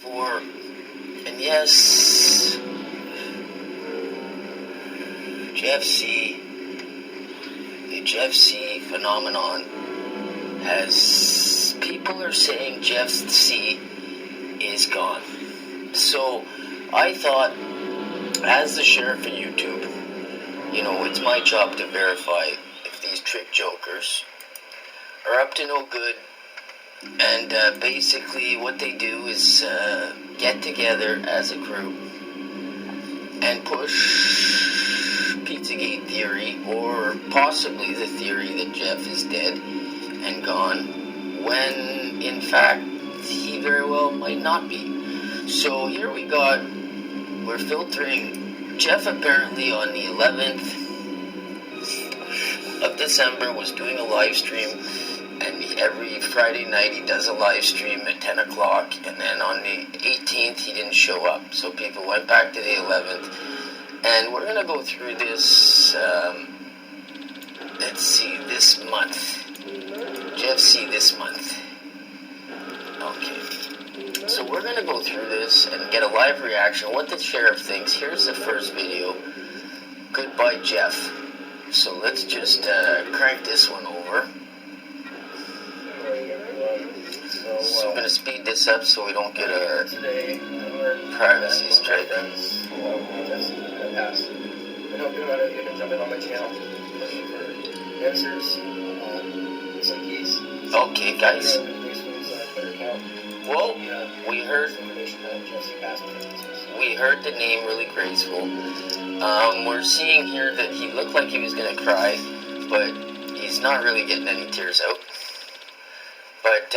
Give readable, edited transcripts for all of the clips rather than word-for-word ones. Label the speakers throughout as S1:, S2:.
S1: And yes, Jeff C, the Jeff C phenomenon people are saying Jeff C is gone. So I thought, as the sheriff of YouTube, it's my job to verify if these trick jokers are up to no good. And basically what they do is get together as a group and push Pizzagate theory, or possibly the theory that Jeff is dead and gone, when in fact he very well might not be. So here we're filtering Jeff apparently on the 11th of December was doing a live stream, and every Friday night he does a live stream at 10 o'clock, and then on the 18th he didn't show up, so people went back to the 11th, and we're going to go through this, let's see, this month, Jeff C this month. Okay, so we're going to go through this and get a live reaction, what the sheriff thinks. Here's the first video, Goodbye Jeff. So let's just crank this one over. So I'm going to speed this up so we don't get a privacy strike.
S2: I hope you know you can jump in on my channel, looking for answers, some keys.
S1: Okay, guys. Well, we heard the name Really Graceful. We're seeing here that he looked like he was going to cry, but he's not really getting any tears out. But,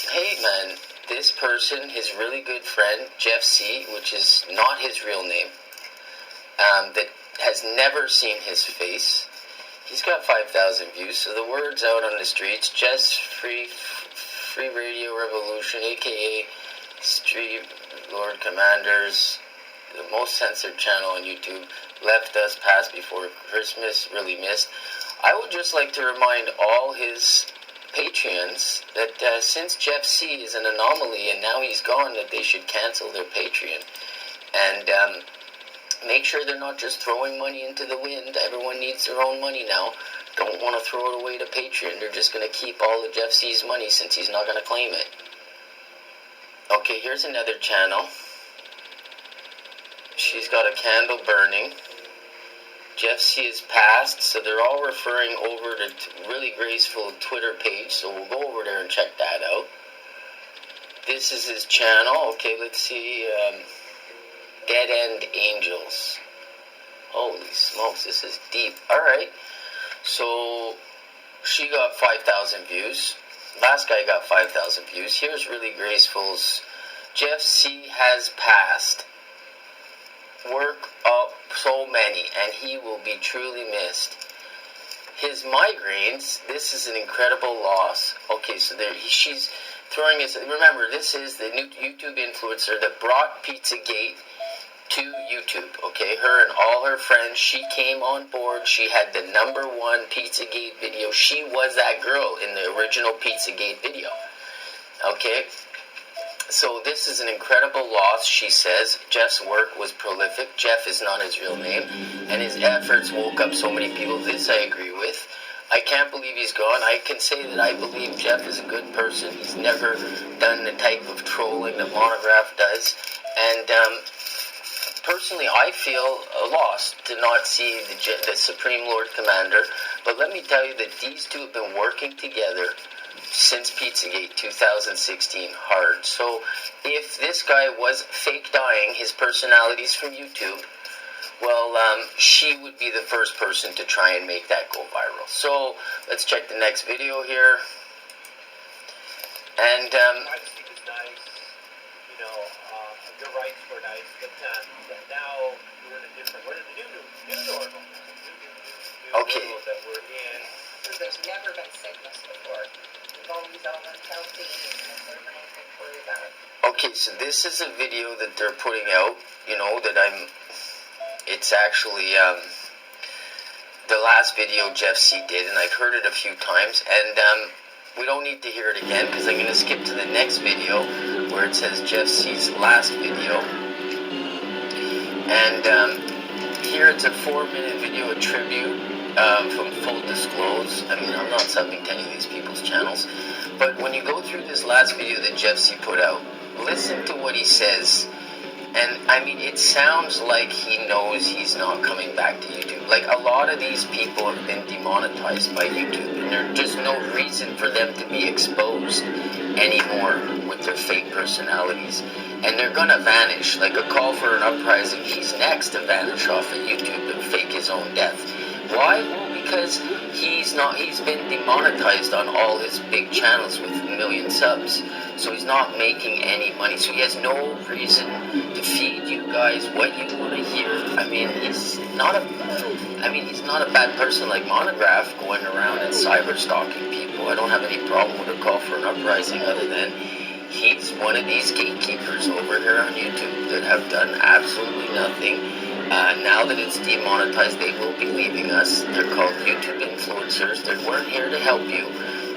S1: hey man, this person, his really good friend, Jeff C, which is not his real name, that has never seen his face, he's got 5,000 views, so the word's out on the streets. Just Free Radio Revolution, aka Street Lord Commanders, the most censored channel on YouTube, left us past before Christmas, really missed. I would just like to remind all his Patreons that since Jeff C is an anomaly and now he's gone, that they should cancel their Patreon and make sure they're not just throwing money into the wind. Everyone needs their own money now. Don't want to throw it away to Patreon. They're just going to keep all of Jeff C's money since he's not going to claim it. Okay, here's another channel. She's got a candle burning. Jeff C is passed, so they're all referring over to Really Graceful Twitter page, so we'll go over there and check that out. This is his channel. Okay, let's see. Dead End Angels. Holy smokes, this is deep. Alright, so she got 5,000 views. Last guy got 5,000 views. Here's Really Graceful's Jeff C has passed. Work up so many, and he will be truly missed. His migraines, this is an incredible loss. Okay, so she's throwing this. Remember, this is the new YouTube influencer that brought Pizzagate to YouTube. Okay, her and all her friends, she came on board. She had the #1 Pizzagate video. She was that girl in the original Pizzagate video. Okay, so this is an incredible loss, she says. Jeff's work was prolific. Jeff is not his real name, and his efforts woke up so many people. This I agree with. I can't believe he's gone. I can say that I believe Jeff is a good person. He's never done the type of trolling that Monograph does. And personally, I feel lost to not see the Supreme Lord Commander. But let me tell you that these two have been working together since Pizzagate 2016 hard. So if this guy was fake dying, his personality's from YouTube, well, she would be the first person to try and make that go viral. So let's check the next video here. And
S3: I just think it's nice, your rights were nice, but now we're in a different, we're in a new normal, new
S1: okay.
S3: world that we're in.
S4: There's never been sickness before. We've always all been healthy and there's anything to worry about.
S1: Okay, so this is a video that they're putting out, it's actually, the last video Jeff C did, and I've heard it a few times, and, we don't need to hear it again, because I'm going to skip to the next video, where it says Jeff C's last video. And here it's a 4-minute video, a tribute from Full Disclose. I mean, I'm not subbing to any of these people's channels, but when you go through this last video that Jeff C put out, listen to what he says. And I mean, it sounds like he knows he's not coming back to YouTube. Like, a lot of these people have been demonetized by YouTube, and there's just no reason for them to be exposed anymore with their fake personalities. And they're gonna vanish. Like a call for an uprising, he's next to vanish off of YouTube and fake his own death. Why? Well, because he's been demonetized on all his big channels with 1 million subs. So he's not making any money. So he has no reason to feed you guys what you want to hear. I mean, he's not a bad person like Monograph going around and cyber stalking people. I don't have any problem with a call for an uprising, other than he's one of these gatekeepers over here on YouTube that have done absolutely nothing. Now that it's demonetized, they will be leaving us. They're called YouTube influencers. They weren't here to help you.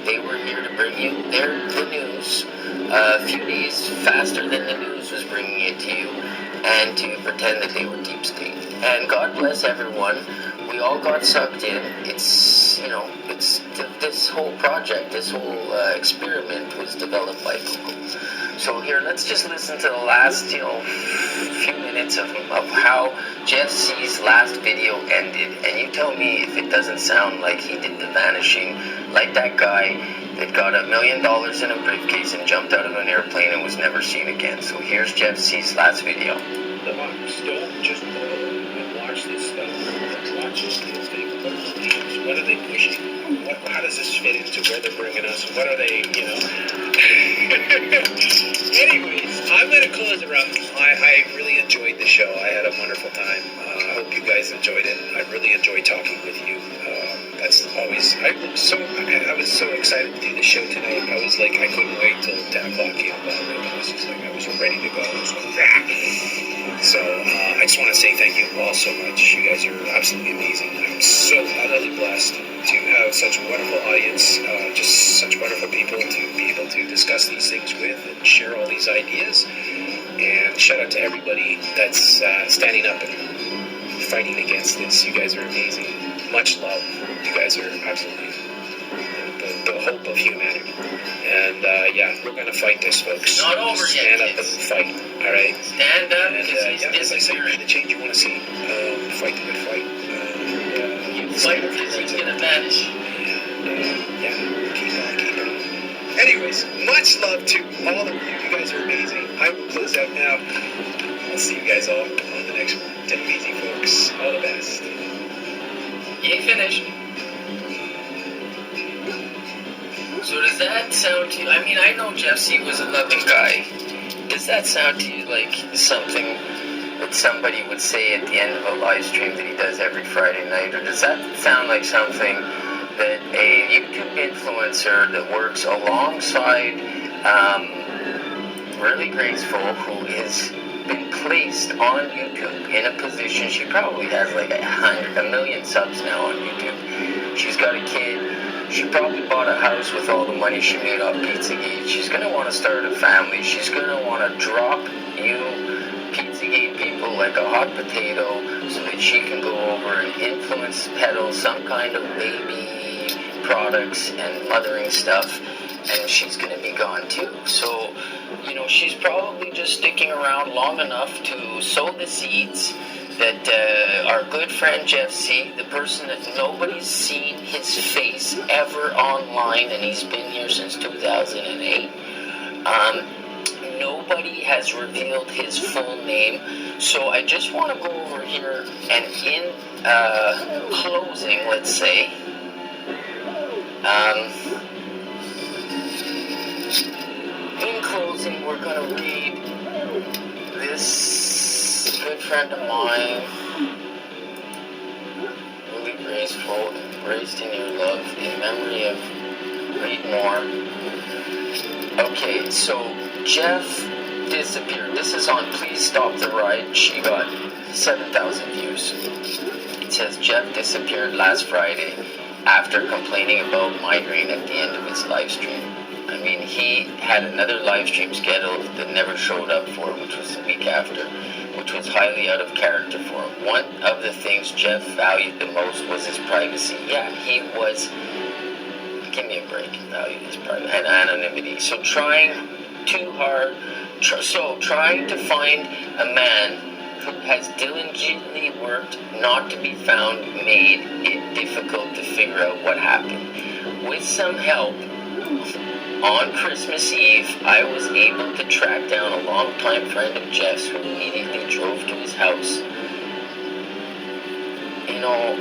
S1: They were here to bring you the news a few days faster than the news was bringing it to you, and to pretend that they were deep state. And God bless everyone. We all got sucked in. It's this whole project, this whole experiment was developed by Google. So here, let's just listen to the last, few minutes of how Jeff C's last video ended, and you tell me if it doesn't sound like he did the vanishing, like that guy that got $1 million in a briefcase and jumped out of an airplane and was never seen again. So here's Jeff C's last video.
S5: The box. Don't just go and watch this stuff. Watch this little thing. What are they pushing? How does this fit into where they're bringing us? What are they, Anyways, I'm going to close it up. I really enjoyed the show. I had a wonderful time. I hope you guys enjoyed it. I really enjoyed talking with you. That's always, I was so excited to do the show tonight. I was like, I couldn't wait till 10 o'clock came about. I was just like, I was ready to go. I was like, So I just want to say thank you all so much. You guys are absolutely amazing. I'm so utterly blessed to have such a wonderful audience, just such wonderful people to be able to discuss these things with and share all these ideas. And shout out to everybody that's standing up and fighting against this. You guys are amazing. Much love. You guys are absolutely the hope of humanity. And we're going to fight this, folks.
S1: Not over
S5: Stand
S1: yet,
S5: up
S1: kids.
S5: and fight. All right.
S1: Stand up,
S5: And
S1: because he's
S5: as I say, be
S1: disappearing.
S5: the change you want to see. Fight the good fight.
S1: You fight because he's gonna vanish.
S5: Keep on. Anyways, much love to all of you. You guys are amazing. I will close out now. I'll see you guys all on the next one. Take it easy, folks. All the best.
S1: You ain't finished. So does that sound to you? I mean, I know Jeff C was a loving guy. Does that sound to you like something that somebody would say at the end of a live stream that he does every Friday night? Or does that sound like something that a YouTube influencer that works alongside Really Graceful, who has been placed on YouTube in a position, she probably has like 1 million subs now on YouTube. She's got a kid. She probably bought a house with all the money she made off Pizzagate. She's going to want to start a family. She's going to want to drop you Pizzagate people like a hot potato so that she can go over and influence, peddle some kind of baby products and mothering stuff, and she's going to be gone too. So, she's probably just sticking around long enough to sow the seeds that our good friend Jeff C, the person that nobody's seen his face ever online, and he's been here since 2008, nobody has revealed his full name. So I just want to go over here and in closing, let's say, in closing, we're going to read this good friend of mine, Really Graceful, embraced in your love, in memory of read more. Okay, so Jeff disappeared. This is on Please Stop the Ride. She got 7,000 views. It says Jeff disappeared last Friday after complaining about migraine at the end of his live stream. I mean, mean, he had another live stream scheduled that never showed up for, which was the week after, which was highly out of character for him. One of the things Jeff valued the most was his privacy. Yeah, he was, give me a break, he valued his privacy and anonymity. So trying too hard, trying to find a man who has diligently worked not to be found made it difficult to figure out what happened. With some help, on Christmas Eve, I was able to track down a longtime friend of Jeff's who immediately drove to his house. You know,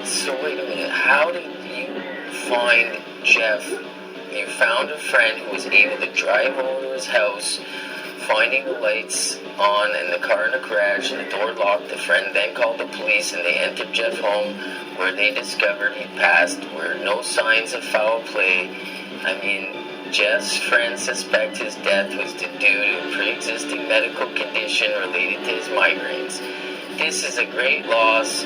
S1: so wait a minute, how did you find Jeff? You found a friend who was able to drive over to his house, finding the lights on and the car in the garage and the door locked. The friend then called the police and they entered Jeff's home where they discovered he passed, where no signs of foul play. I mean, Jeff's friends suspect his death was due to a pre-existing medical condition related to his migraines. This is a great loss.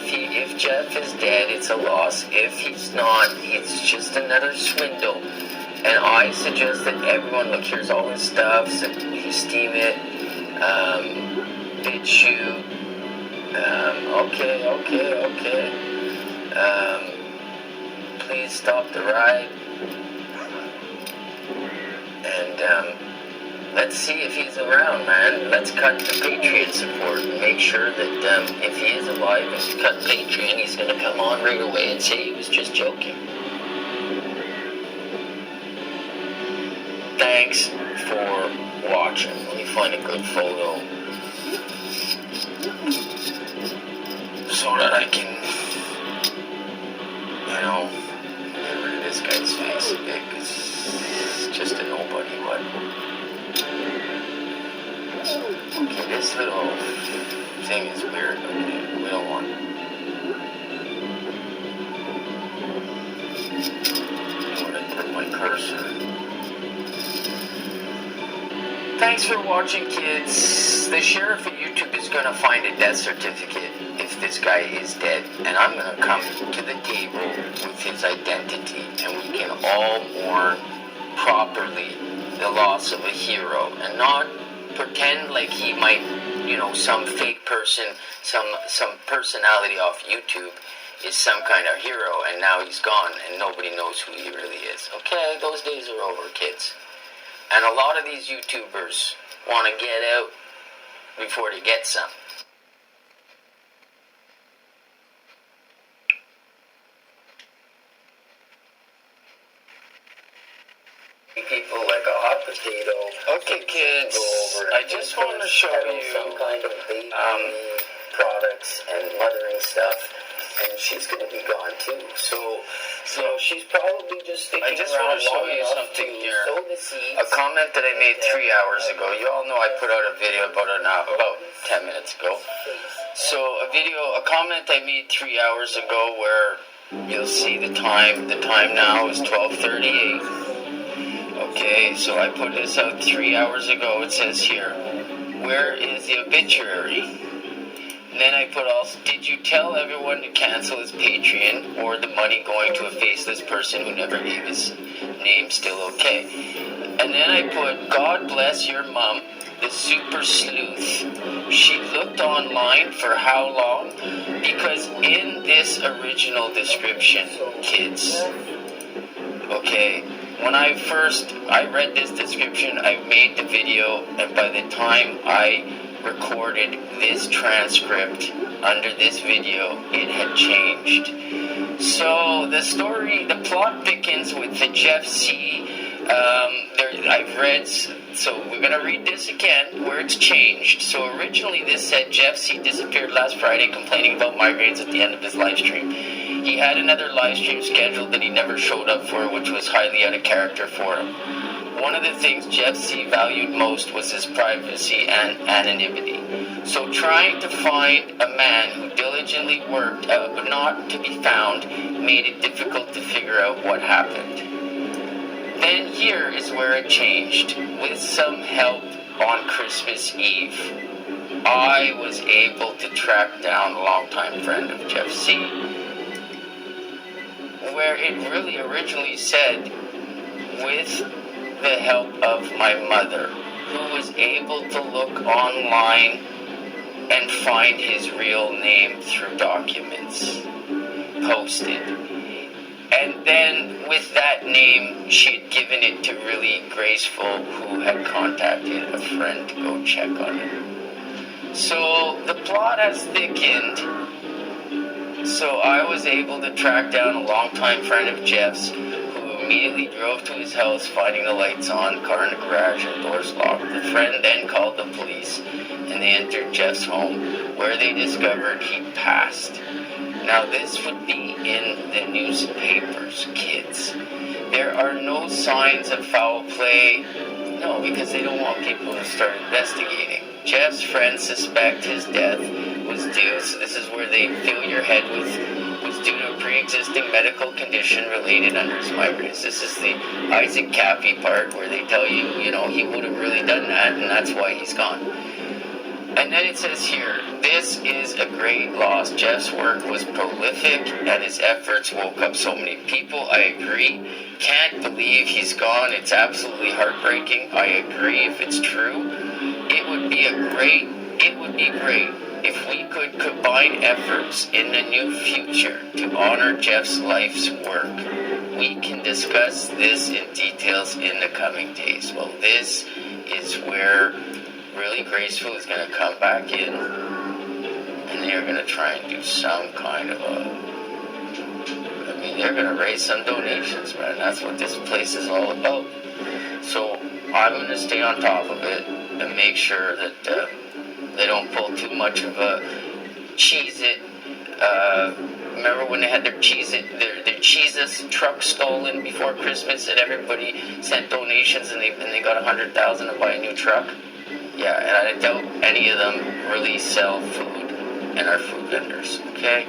S1: If Jeff is dead, it's a loss. If he's not, it's just another swindle. And I suggest that everyone, look, here's all his stuff, so you steam it, BitChute, okay, please stop the ride, and, let's see if he's around, man. Let's cut the Patreon support and make sure that, if he is alive and cut Patreon, he's gonna come on right away and say he was just joking. Thanks for watching. Let me find a good photo so that I can, you know, get rid of this guy's face a bit, because it's just a nobody, but okay, this little thing is weird. Okay, we don't want it. Where I put my cursor. Thanks for watching, kids. The sheriff at YouTube is going to find a death certificate if this guy is dead. And I'm going to come to the table with his identity. And we can all mourn properly the loss of a hero. And not pretend like he might, you know, some fake person, some personality off YouTube is some kind of hero. And now he's gone and nobody knows who he really is. Okay, those days are over, kids. And a lot of these YouTubers want to get out before they get some. People like a hot potato. Okay, kids, I just want to show you some kind of baby products and mothering stuff. And she's going to be gone too. So she's probably just sticking around. I just want to show you something here. A comment that I made 3 hours ago. You all know I put out a video about 10 minutes ago. So a comment I made 3 hours ago where you'll see the time. The time now is 12:38. Okay, so I put this out 3 hours ago. It says here, where is the obituary? And then I put also, did you tell everyone to cancel his Patreon or the money going to a faceless person who never gave his name still okay? And then I put, God bless your mom, the super sleuth. She looked online for how long? Because in this original description, kids, okay, when I read this description, I made the video, and by the time I recorded this transcript under this video, it had changed. So the plot begins with the Jeff C. I've read, so we're going to read this again, where it's changed. So originally this said Jeff C. disappeared last Friday complaining about migraines at the end of his live stream. He had another live stream scheduled that he never showed up for, which was highly out of character for him. One of the things Jeff C. valued most was his privacy and anonymity. So trying to find a man who diligently worked but not to be found made it difficult to figure out what happened. Then here is where it changed. With some help on Christmas Eve, I was able to track down a longtime friend of Jeff C. where it really originally said, with the help of my mother, who was able to look online and find his real name through documents posted. And then with that name, she had given it to Really Graceful, who had contacted a friend to go check on it. So the plot has thickened. So I was able to track down a longtime friend of Jeff's, who immediately drove to his house, finding the lights on, car in the garage, and doors locked. The friend then called the police, and they entered Jeff's home, where they discovered he passed. Now this would be in the newspapers, kids. There are no signs of foul play. No, because they don't want people to start investigating. Jeff's friends suspect his death was due, so this is where they fill your head with, was due to a pre-existing medical condition related under his migraines. This is the Isaac Cappy part where they tell you, he would have really done that, and that's why he's gone. And then it says here, this is a great loss. Jeff's work was prolific, and his efforts woke up so many people. I agree. Can't believe he's gone. It's absolutely heartbreaking. I agree if it's true. It would be great if we could combine efforts in the new future to honor Jeff's life's work. We can discuss this in details in the coming days. Well, this is where Really Graceful is going to come back in, and they're going to try and do some kind of they're going to raise some donations, man. That's what this place is all about. So I'm going to stay on top of it and make sure that they don't pull too much of a Cheez-It. Remember when they had their Cheez-It truck stolen before Christmas, and everybody sent donations, and they got $100,000 to buy a new truck? Yeah, and I doubt any of them really sell food and are food vendors, okay?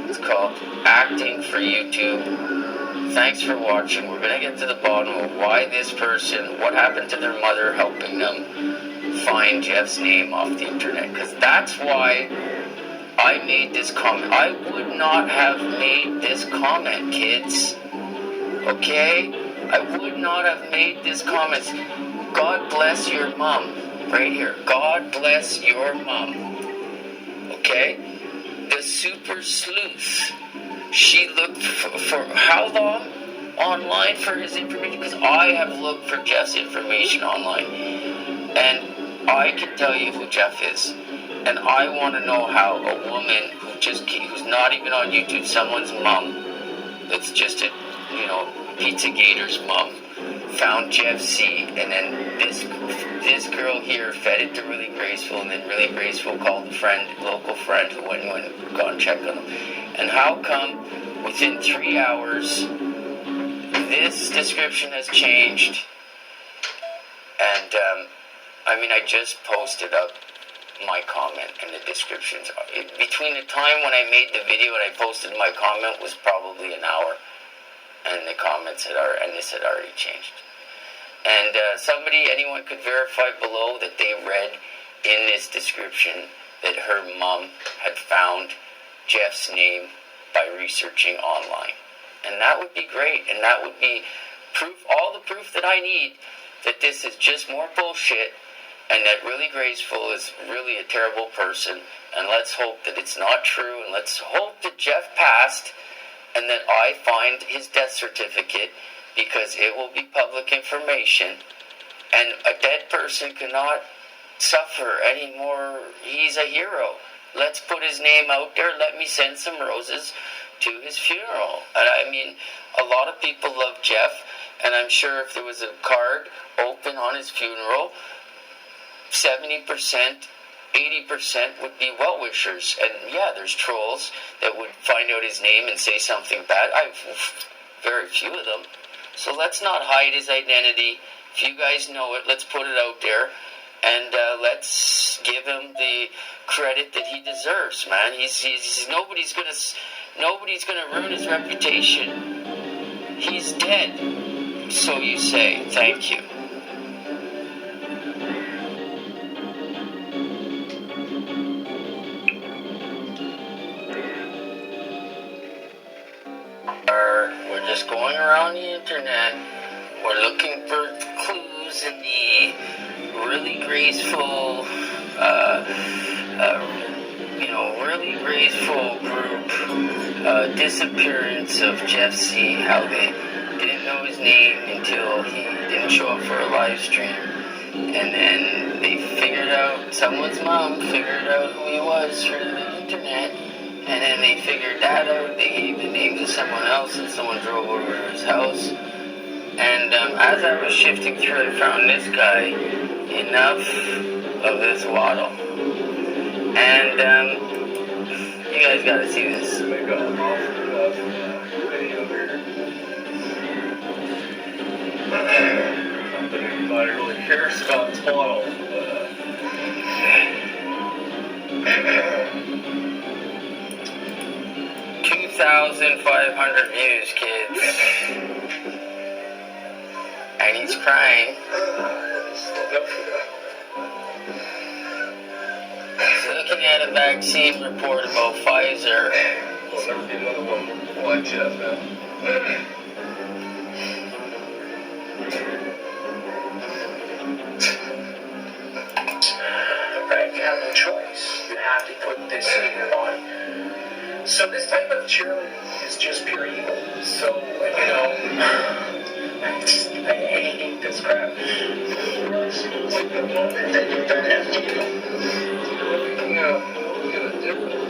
S1: It's called Acting for YouTube. Thanks for watching. We're going to get to the bottom of why this person, what happened to their mother helping them find Jeff's name off the internet. Because that's why I made this comment. I would not have made this comment, kids. Okay? I would not have made this comment. God bless your mom. Right here. God bless your mom. Okay? The super sleuth. She looked for how long online for his information? Because I have looked for Jeff's information online. And I can tell you who Jeff is. And I want to know how a woman who's not even on YouTube, someone's mom, that's just a, Pizza Gator's mom, found Jeff C, and then this girl here fed it to Really Graceful, and then Really Graceful called a local friend who went and got and checked on him. And how come within 3 hours this description has changed? And I just posted up my comment and the descriptions. Between the time when I made the video and I posted my comment was probably an hour. And the comments this had already changed. And anyone could verify below that they read in this description that her mom had found Jeff's name by researching online. And that would be great, and that would be all the proof that I need that this is just more bullshit, and that Really Graceful is really a terrible person, and let's hope that it's not true, and let's hope that Jeff passed, and that I find his death certificate, because it will be public information, and a dead person cannot suffer anymore. He's a hero. Let's put his name out there. Let me send some roses to his funeral. And a lot of people love Jeff, and I'm sure if there was a card open on his funeral, 70%, 80% would be well-wishers. And yeah, there's trolls that would find out his name and say something bad. Very few of them. So let's not hide his identity. If you guys know it, let's put it out there. And let's give him the credit that he deserves, man. Nobody's gonna ruin his reputation. He's dead. So you say. Thank you. on the internet. We're looking for clues in the really graceful, really graceful group disappearance of Jeff C. How they didn't know his name until he didn't show up for a live stream. And then they figured out, someone's mom figured out who he was through the internet. And then they figured that out. They gave the name to someone else, and someone drove over to his house. And as I was shifting through, I found this guy. Enough of this waddle. And you guys gotta see this.
S2: Make an awful video here. Nobody really cares about twaddle.
S1: 2,500 views, kids. And he's crying. Looking at a vaccine report about Pfizer.
S2: We'll never get another one like Jeff now.
S5: Right, you have no choice. You have to put this in your body. So this type of cheerleading is just pure evil. So, I hate this crap. It's like the moment that you don't have to do.
S2: Look at it different.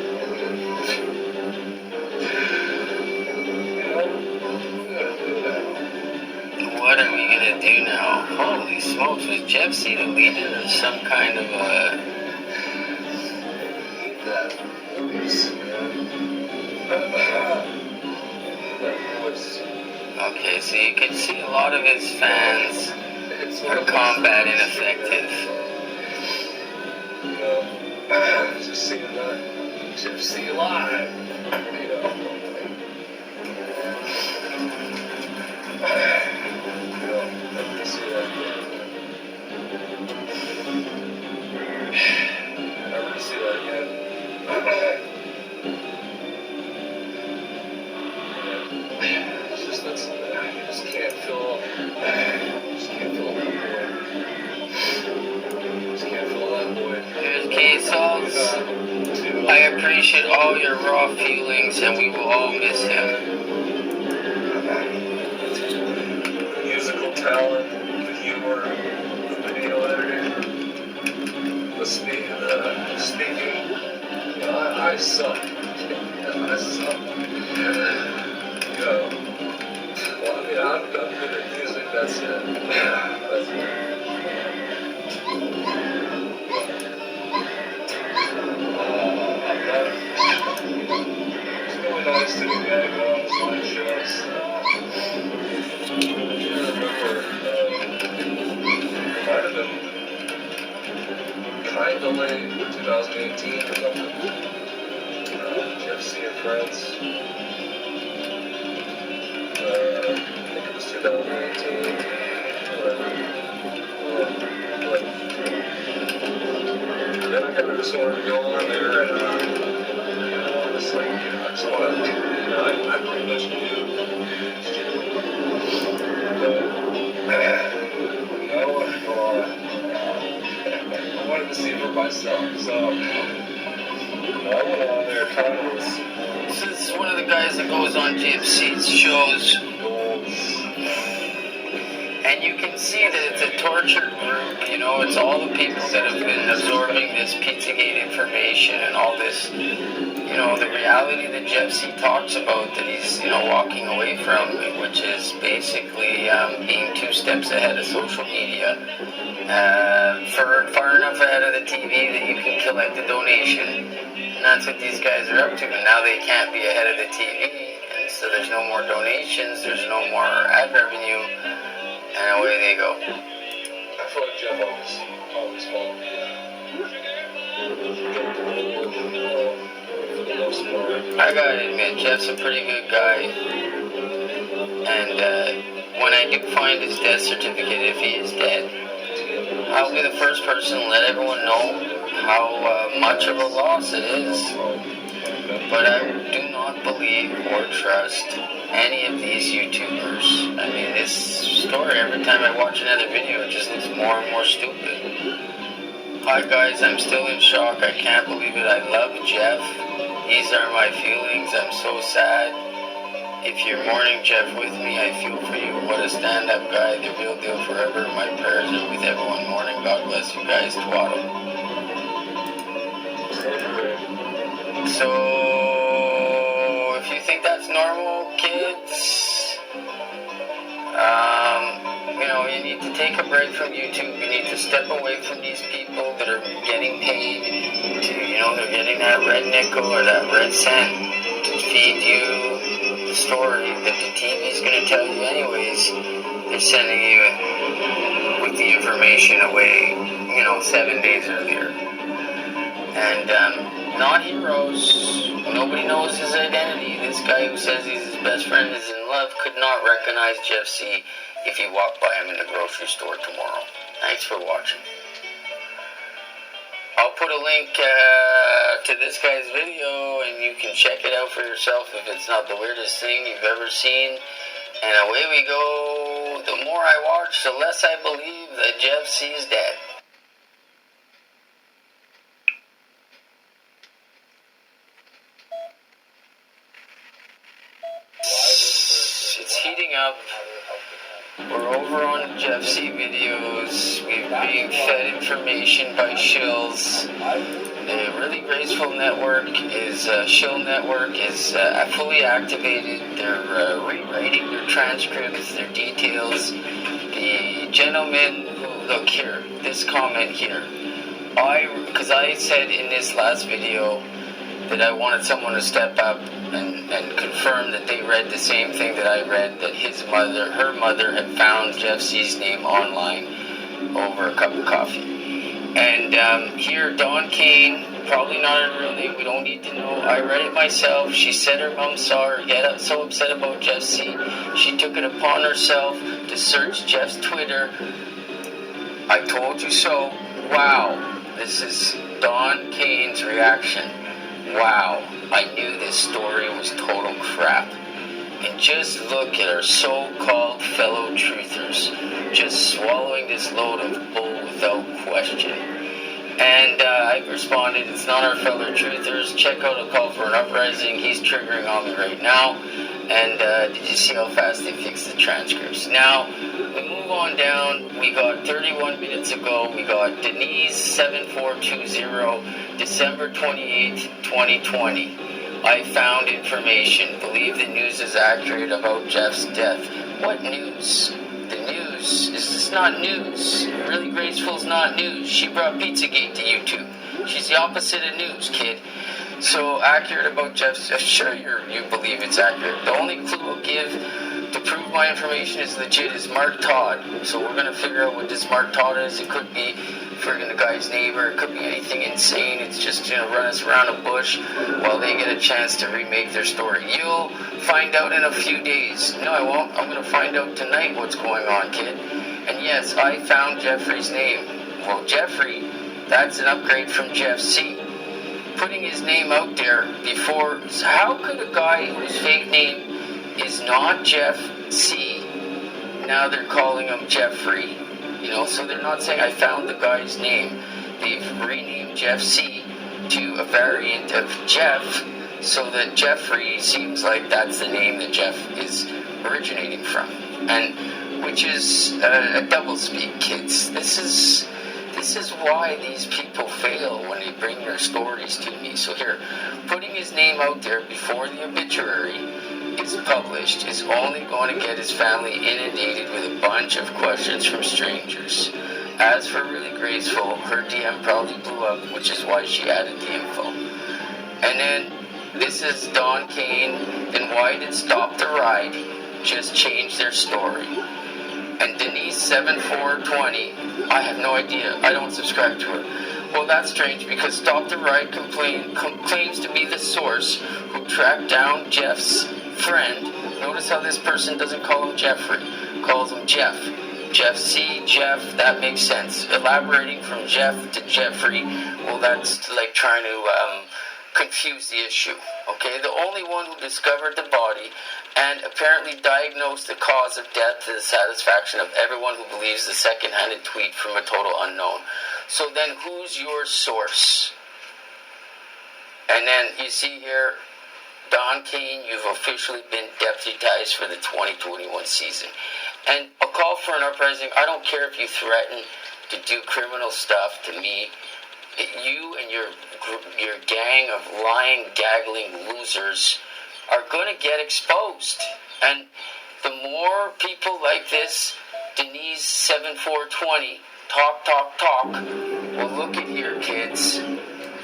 S1: What are we gonna do now? Holy smokes, was Jeff C. the leader of some kind of a... Okay, so you can see a lot of his fans are combat ineffective.
S2: Just seeing that Jeff C. live, Never see that again. It's just that's you just can't feel that void. Just can't feel that void.
S1: Here's K-Salts. I appreciate all your raw feelings, and we will all miss him.
S2: Musical talent, the humor, the video editing, the speaking. I suck. I suck. Well, I'm good at music, that's it. That's it. It's really nice to be able to go on these live shows. I remember, it might have been kind of late, 2018 or something. Jeff C. and Friends. I think it was 2018. Then I just wanted to go on there and, just like, I just wanted to, I pretty much knew. But, I wanted to go on. I wanted to see it for myself, so I went on there kind of was.
S1: This is one of the guys that goes on GFC's shows. And you can see that it's a tortured group, it's all the people that have been absorbing this Pizzagate information and all this, the reality that Jeff C. talks about that he's, walking away from, which is basically being 2 steps ahead of social media, far enough ahead of the TV that you can collect a donation. And that's what these guys are up to. And now they can't be ahead of the TV, and so there's no more donations, there's no more ad revenue. And away they go.
S2: I feel like Jeff always followed me. For the most part.
S1: I gotta admit, Jeff's a pretty good guy. And when I do find his death certificate, if he is dead, I'll be the first person to let everyone know how much of a loss it is. But I do not don't believe or trust any of these YouTubers. I mean, this story, every time I watch another video, it just looks more and more stupid. Hi guys, I'm still in shock. I can't believe it. I love Jeff. These are my feelings. I'm so sad. If you're mourning Jeff with me, I feel for you. What a stand-up guy. The real deal forever. My prayers are with everyone mourning. God bless you guys. Twaddle. So, if you think that's normal, kids, you need to take a break from YouTube. You need to step away from these people that are getting paid to, they're getting that red nickel or that red cent to feed you the story that the TV's going to tell you anyways. They're sending you with the information away, 7 days earlier. And, not heroes. Nobody knows his identity. This guy who says he's his best friend is in love could not recognize Jeff C. if he walked by him in the grocery store tomorrow. Thanks for watching. I'll put a link to this guy's video, and you can check it out for yourself if it's not the weirdest thing you've ever seen. And away we go. The more I watch, the less I believe that Jeff C. is dead. It's heating up. We're over on Jeff C. videos. We're being fed information by shills. The Really Graceful Network is, shill network is fully activated. They're rewriting their transcripts, their details. The gentleman who, look here, this comment here. Because I said in this last video that I wanted someone to step up and confirm that they read the same thing that I read, that her mother had found Jeff C.'s name online over a cup of coffee. And here, Dawn Kane, probably not her real name, we don't need to know. I read it myself. She said her mom saw her get so upset about Jeff C. She took it upon herself to search Jeff's Twitter. I told you so. Wow. This is Dawn Kane's reaction. Wow, I knew this story was total crap. And just look at our so-called fellow truthers, just swallowing this load of bull without question. And I responded, it's not our fellow truthers. Check out A Call for an Uprising. He's triggering on me right now. And did you see how fast they fixed the transcripts? Now, we move on down. We got 31 minutes ago. We got Denise 7420, December 28th, 2020. I found information. Believe the news is accurate about Jeff's death. What news? The news is just not news. Really Graceful's not news. She brought Pizzagate to YouTube. She's the opposite of news, kid. So, accurate about Jeff's... Sure, you believe it's accurate. The only clue I'll give to prove my information is legit is Mark Todd. So we're going to figure out what this Mark Todd is. It could be friggin' the guy's neighbor. It could be anything insane. It's just going to run us around a bush while they get a chance to remake their story. You'll find out in a few days. No, I won't. I'm going to find out tonight what's going on, kid. And yes, I found Jeffrey's name. Well, Jeffrey, that's an upgrade from Jeff C. Putting his name out there before... So how could a guy whose fake name is not Jeff C, now they're calling him Jeffrey? So they're not saying I found the guy's name. They've renamed Jeff C to a variant of Jeff so that Jeffrey seems like that's the name that Jeff is originating from. And which is a doublespeak, kids. This is why these people fail when they bring their stories to me. So here, putting his name out there before the obituary is published is only going to get his family inundated with a bunch of questions from strangers. As for Really Graceful, her DM probably blew up, which is why she added the info. And then, this is Dawn Kane, then why did Stop the Ride just change their story? And Denise 7420, I have no idea. I don't subscribe to her. Well, that's strange because Stop the Ride claims to be the source who tracked down Jeff's friend. Notice how this person doesn't call him Jeffrey, calls him Jeff. Jeff C, Jeff, that makes sense. Elaborating from Jeff to Jeffrey, well, that's like trying to confuse the issue. Okay, the only one who discovered the body and apparently diagnosed the cause of death to the satisfaction of everyone who believes the second-handed tweet from a total unknown. So then who's your source? And then you see here, Don Kane, you've officially been deputized for the 2021 season. And a call for an uprising, I don't care if you threaten to do criminal stuff to me. You and your gang of lying, gaggling losers are going to get exposed. And the more people like this, Denise 7420, talk. Well, look at here, kids.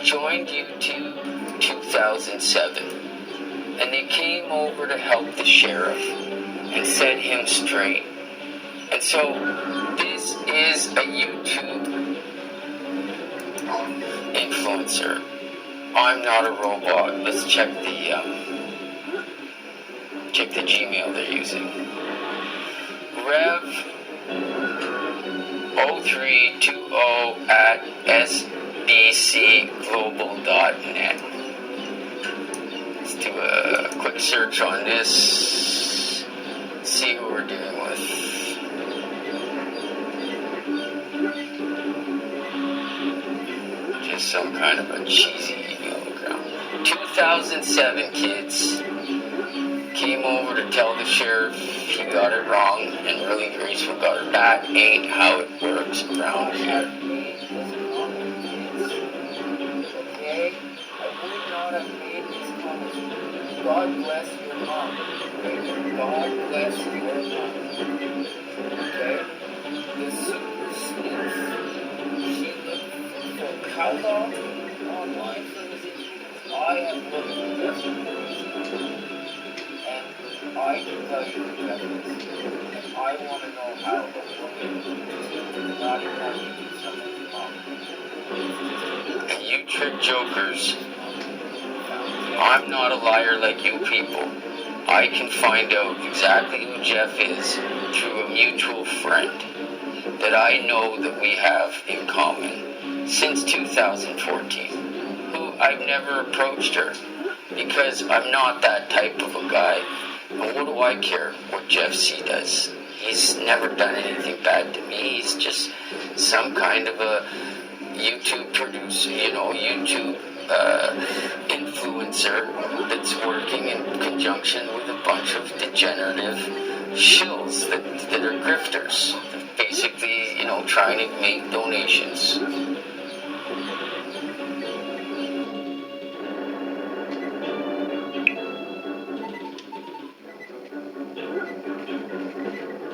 S1: Joined YouTube 2007. And they came over to help the sheriff and set him straight. And so this is a YouTube influencer. I'm not a robot. Let's check the Gmail they're using. Rev 0320 at sbcglobal.net. Let's do a quick search on this. See who we're dealing with. Just some kind of a cheesy email account. 2007 kids came over to tell the sheriff he got it wrong, and really graceful got it. That ain't how it works around here.
S6: Okay? I would not have made these comments. God bless your mom. Okay? God bless your mom. Okay? The super sleuth, she looked for how long online for this issue? I have looked for this. And I can tell you the evidence. And I want to know how a woman did not even have to do something to mom.
S1: And you trick jokers. I'm not a liar like you people. I can find out exactly who Jeff is through a mutual friend that I know that we have in common since 2014, who I've never approached her because I'm not that type of a guy. And what do I care what Jeff C does? He's never done anything bad to me. He's just some kind of a YouTube producer, YouTube influencer that's working in conjunction with a bunch of degenerative shills that are grifters. Basically, trying to make donations.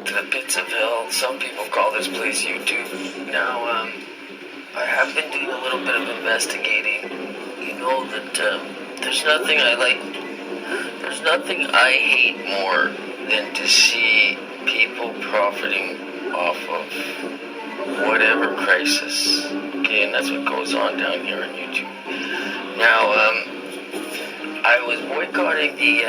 S1: To the pits of hell. Some people call this place YouTube. Now, I have been doing a little bit of investigating. You know that there's nothing I hate more than to see people profiting off of whatever crisis. Okay, and that's what goes on down here on YouTube. Now, I was boycotting the